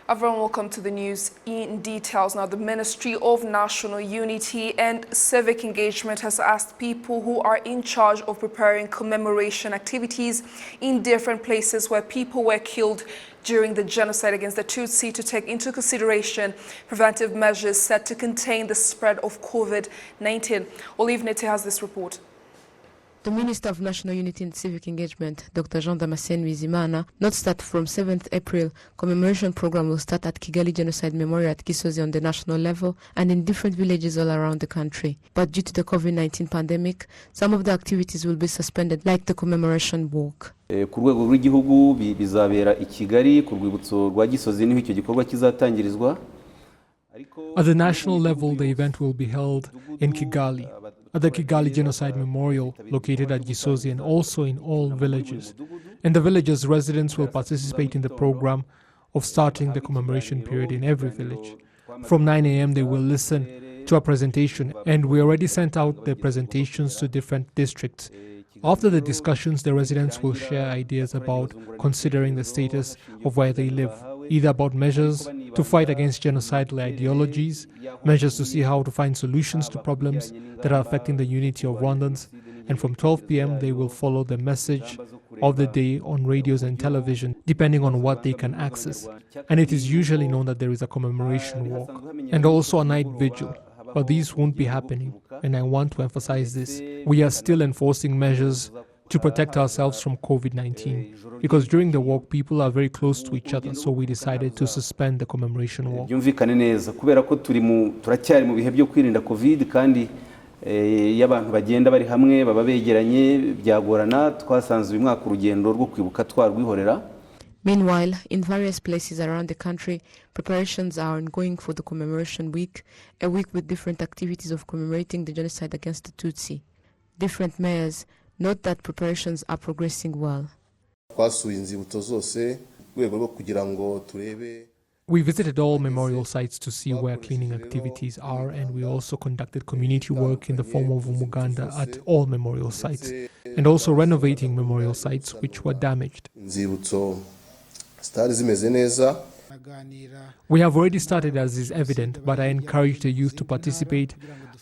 Everyone, welcome to the news in details. Now, the Ministry of National Unity and Civic Engagement has asked people who are in charge of preparing commemoration activities in different places where people were killed during the genocide against the Tutsi to take into consideration preventive measures set to contain the spread of COVID-19. Olive Nete has this report. The Minister of National Unity and Civic Engagement, Dr. RwandaTV, notes that from 7th April, commemoration program will start at Kigali Genocide Memorial at Gisozi on the national level and in different villages all around the country. But due to the COVID-19 pandemic, some of the activities will be suspended, like the commemoration walk. Ku rwego rw'igihugu bizabera I Kigali ku rwibutso rwa Gisozi niho icyo gikorwa kizatangirizwa. At the national level, the event will be held in Kigali, at the Kigali Genocide Memorial, located at Gisozi, and also in all villages. In the villages, residents will participate in the program of starting the commemoration period in every village. From 9 a.m. they will listen to a presentation, and we already sent out the presentations to different districts. After the discussions, the residents will share ideas about considering the status of where they live, either about measures to fight against genocidal ideologies, measures to see how to find solutions to problems that are affecting the unity of Rwandans, and from 12 p.m. they will follow the message of the day on radios and television, depending on what they can access. And it is usually known that there is a commemoration walk, and also a night vigil. But these won't be happening, and I want to emphasize this. We are still enforcing measures to protect ourselves from COVID-19, because during the walk people are very close to each other, so we decided to suspend the commemoration walk. Byumvikane neza kubera ko turacyari mu bihe byo kwirinda COVID kandi y'abantu bagenda bari hamwe baba begeranye byagorana twasanze uyu mwaka urugendo rwo kwibuka twarwihorera. Meanwhile, in various places around the country, preparations are ongoing for the commemoration week, a week with different activities of commemorating the genocide against the Tutsi. Different mayors note that preparations are progressing well. We visited all memorial sites to see where cleaning activities are, and we also conducted community work in the form of umuganda at all memorial sites, and also renovating memorial sites which were damaged. We have already started, as is evident, but I encourage the youth to participate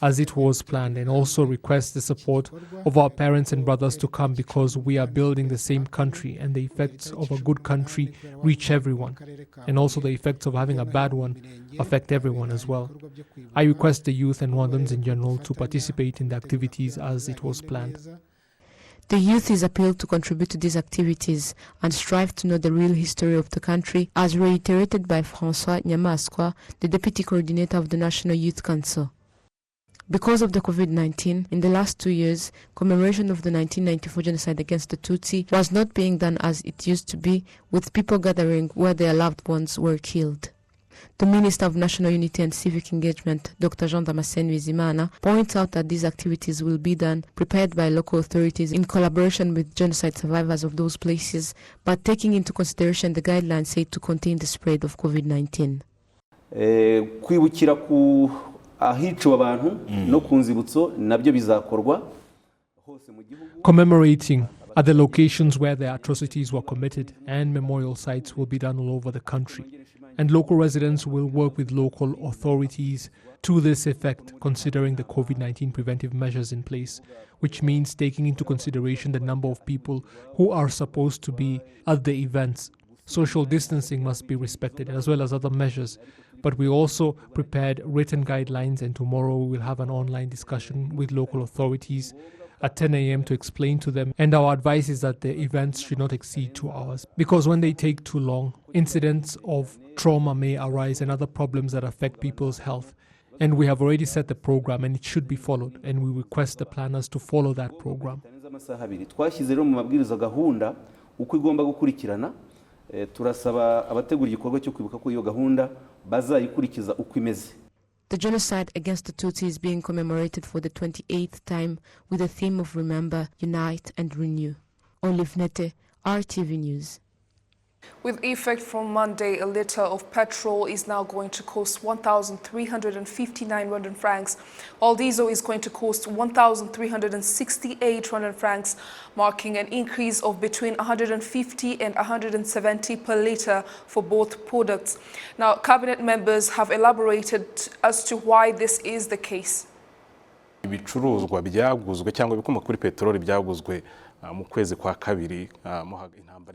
as it was planned, and also request the support of our parents and brothers to come, because we are building the same country, and the effects of a good country reach everyone, and also the effects of having a bad one affect everyone as well. I request the youth and Rwandans in general to participate in the activities as it was planned. The youth is appealed to contribute to these activities and strive to know the real history of the country, as reiterated by François Nyamaswa, the Deputy Coordinator of the National Youth Council. Because of the COVID-19, in the last 2 years, commemoration of the 1994 genocide against the Tutsi was not being done as it used to be, with people gathering where their loved ones were killed. The Minister of National Unity and Civic Engagement, Dr. RwandaTV, points out that these activities will be done prepared by local authorities in collaboration with genocide survivors of those places, but taking into consideration the guidelines set to contain the spread of COVID-19. Kwibukira ku ahiciwe abantu no ku nzibutso nabyo bizakorwa. Commemorating at the locations where the atrocities were committed, and memorial sites will be done all over the country. And local residents will work with local authorities to this effect, considering the COVID-19 preventive measures in place, which means taking into consideration the number of people who are supposed to be at the events. Social distancing must be respected, as well as other measures. But we also prepared written guidelines, and tomorrow we will have an online discussion with local authorities at 10 a.m. to explain to them. And our advice is that the events should not exceed 2 hours, because when they take too long, incidents of trauma may arise and other problems that affect people's health. And we have already set the program, and it should be followed, and we request the planners to follow that program. Turasaba abategura igikorwa cyo kwibuka ko iyo gahunda bazayikurikiza uko imeze. The genocide against the Tutsi is being commemorated for the 28th time with the theme of Remember, Unite and Renew. Olive Nete, RTV News. With effect from Monday, a litre of petrol is now going to cost 1,359 Rwandan francs, while diesel is going to cost 1,368 Rwandan francs, marking an increase of between 150 and 170 per litre for both products. Now, cabinet members have elaborated as to why this is the case. Ibicuruzwa byaguzwe cyangwa ibikomoka kuri peteroli byaguzwe mu kwezi kwa kabiri.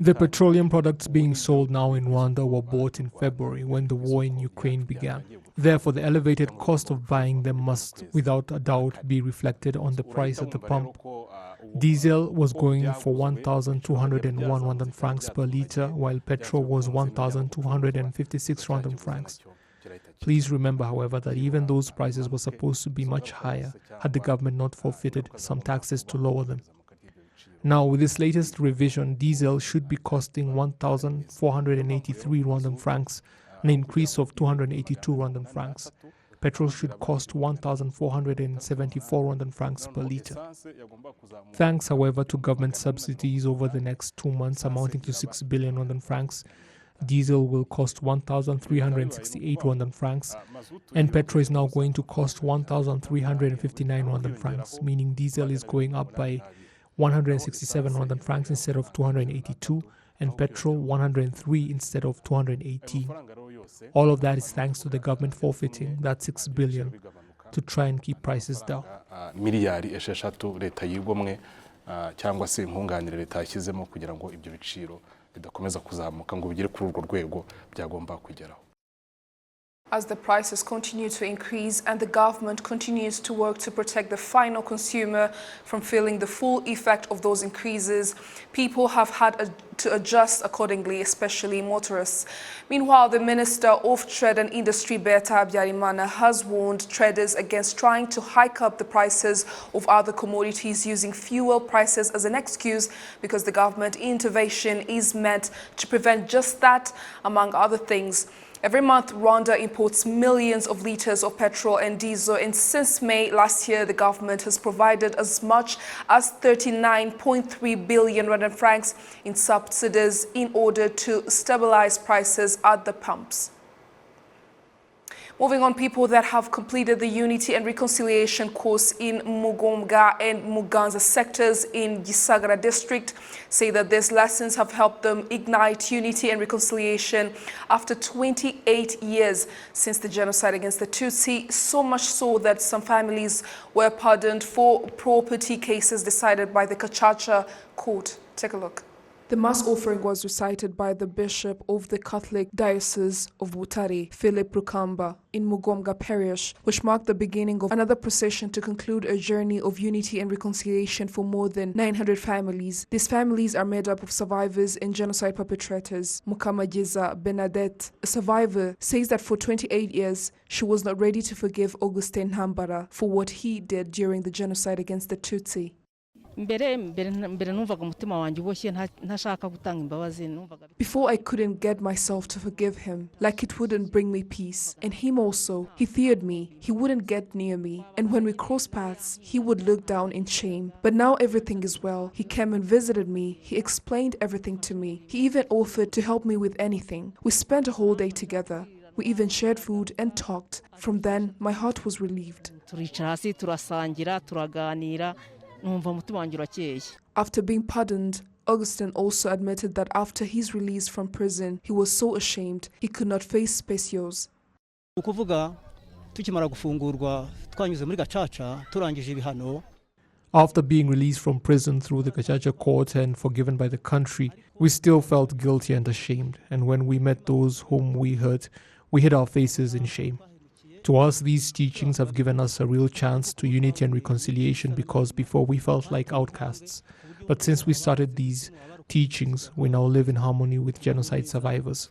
The petroleum products being sold now in Rwanda were bought in February when the war in Ukraine began. Therefore, the elevated cost of buying them must, without a doubt, be reflected on the price at the pump. Diesel was going for 1,201 Rwandan francs per litre, while petrol was 1,256 Rwandan francs. Please remember, however, that even those prices were supposed to be much higher had the government not forfeited some taxes to lower them. Now, with this latest revision, diesel should be costing 1,483 Rwandan francs, an increase of 282 Rwandan francs. Petrol should cost 1,474 Rwandan francs per litre. Thanks, however, to government subsidies over the next 2 months amounting to 6 billion Rwandan francs, diesel will cost 1,368 Rwandan francs, and petrol is now going to cost 1,359 Rwandan francs, meaning diesel is going up by 167 Rwandan francs instead of 282, and petrol 103 instead of 218. All of that is thanks to the government forfeiting that 6 billion to try and keep prices down. Miliyari esheshatu leta yigomwe cyangwa se nkunganire leta yashyizemo kugira ngo ibyo biciro bidakomeza kuzamuka ngo bigere kuri urwo rwego byagomba kugeraho. As the prices continue to increase and the government continues to work to protect the final consumer from feeling the full effect of those increases, people have had to adjust accordingly, especially motorists. Meanwhile, the Minister of Trade and Industry, Berta Habyarimana, has warned traders against trying to hike up the prices of other commodities using fuel prices as an excuse, because the government intervention is meant to prevent just that, among other things. Every month, Rwanda imports millions of litres of petrol and diesel, and since May last year, the government has provided as much as 39.3 billion Rwandan francs in subsidies in order to stabilize prices at the pumps. Moving on, people that have completed the Unity and Reconciliation course in Mugombwa and Muganza sectors in Gisagara district say that these lessons have helped them ignite unity and reconciliation after 28 years since the genocide against the Tutsi, so much so that some families were pardoned for property cases decided by the Gacaca court. Take a look. The Mass offering was recited by the Bishop of the Catholic Diocese of Butare, Philip Rukamba, in Mugombwa Parish, which marked the beginning of another procession to conclude a journey of unity and reconciliation for more than 900 families. These families are made up of survivors and genocide perpetrators. Mukamageza Bernadette, a survivor, says that for 28 years, she was not ready to forgive Augustin Hambara for what he did during the genocide against the Tutsi. Before, I couldn't get myself to forgive him, like it wouldn't bring me peace. And him also, he feared me, he wouldn't get near me. And when we crossed paths, he would look down in shame. But now everything is well. He came and visited me, he explained everything to me. He even offered to help me with anything. We spent a whole day together. We even shared food and talked. From then, my heart was relieved. After being pardoned, Augustin also admitted that after his release from prison, he was so ashamed he could not face Specios. After being released from prison through the Gacaca court and forgiven by the country, we still felt guilty and ashamed, and when we met those whom we hurt, we hid our faces in shame. To us, these teachings have given us a real chance to unity and reconciliation, because before we felt like outcasts. But since we started these teachings, we now live in harmony with genocide survivors.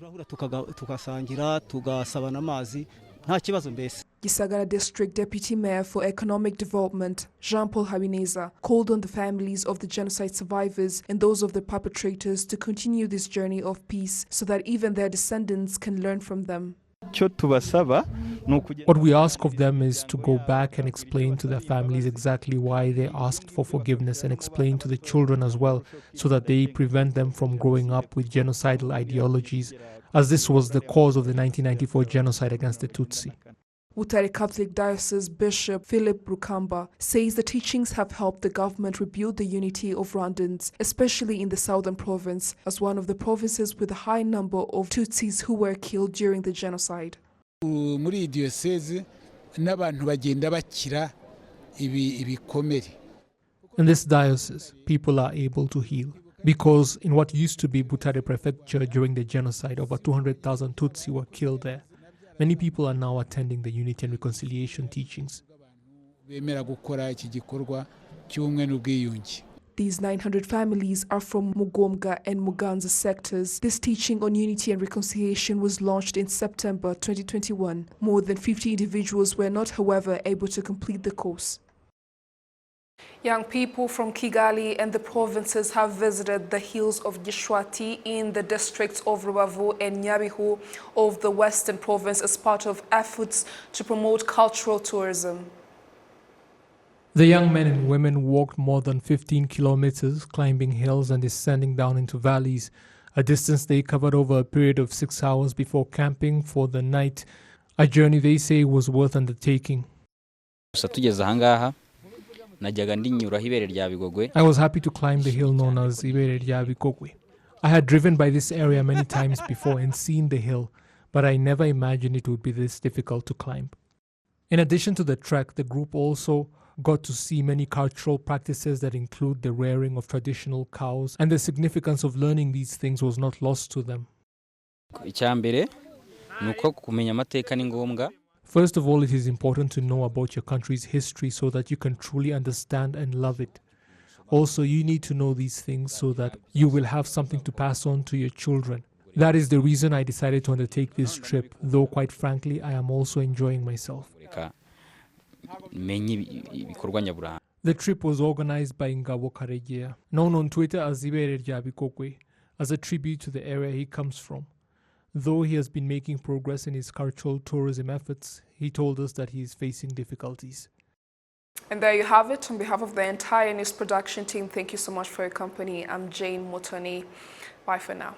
Gisagara District Deputy Mayor for Economic Development, Jean-Paul Habineza, called on the families of the genocide survivors and those of the perpetrators to continue this journey of peace so that even their descendants can learn from them. What we ask of them is to go back and explain to their families exactly why they asked for forgiveness, and explain to the children as well, so that they prevent them from growing up with genocidal ideologies, as this was the cause of the 1994 genocide against the Tutsi. Butare Catholic Diocese Bishop Philip Rukamba says the teachings have helped the government rebuild the unity of Rwandans, especially in the southern province, as one of the provinces with a high number of Tutsis who were killed during the genocide. Muri iyi diocese n'abantu bagenda bakira ibikomere. In this diocese, people are able to heal, because in what used to be Butare Prefecture during the genocide, over 200,000 Tutsi were killed there. Many people are now attending the Unity and Reconciliation teachings. Bemera gukora iki gikorwa cy'ubumwe n'ubwiyunge. These 900 families are from Mugomga and Muganza sectors. This teaching on unity and reconciliation was launched in September 2021. More than 50 individuals were not, however, able to complete the course. Young people from Kigali and the provinces have visited the hills of Gishwati in the districts of Rubavu and Nyabihu of the Western Province as part of efforts to promote cultural tourism. The young men and women walked more than 15 kilometers, climbing hills and descending down into valleys, a distance they covered over a period of 6 hours before camping for the night, a journey they say was worth undertaking. I was happy to climb the hill known as Ibere rya Bikogwe. I had driven by this area many times before and seen the hill, but I never imagined it would be this difficult to climb. In addition to the trek, the group also got to see many cultural practices that include the rearing of traditional cows, and the significance of learning these things was not lost to them. First of all, it is important to know about your country's history so that you can truly understand and love it. Also, you need to know these things so that you will have something to pass on to your children. That is the reason I decided to undertake this trip, though quite frankly, I am also enjoying myself. The trip was organized by Ngabo Karegeya, known on Twitter as Ibere rya Bikogwe, as a tribute to the area he comes from. Though he has been making progress in his cultural tourism efforts, he told us that he is facing difficulties. And there you have it. On behalf of the entire news production team, thank you so much for your company. I'm Jane Motoni. Bye for now.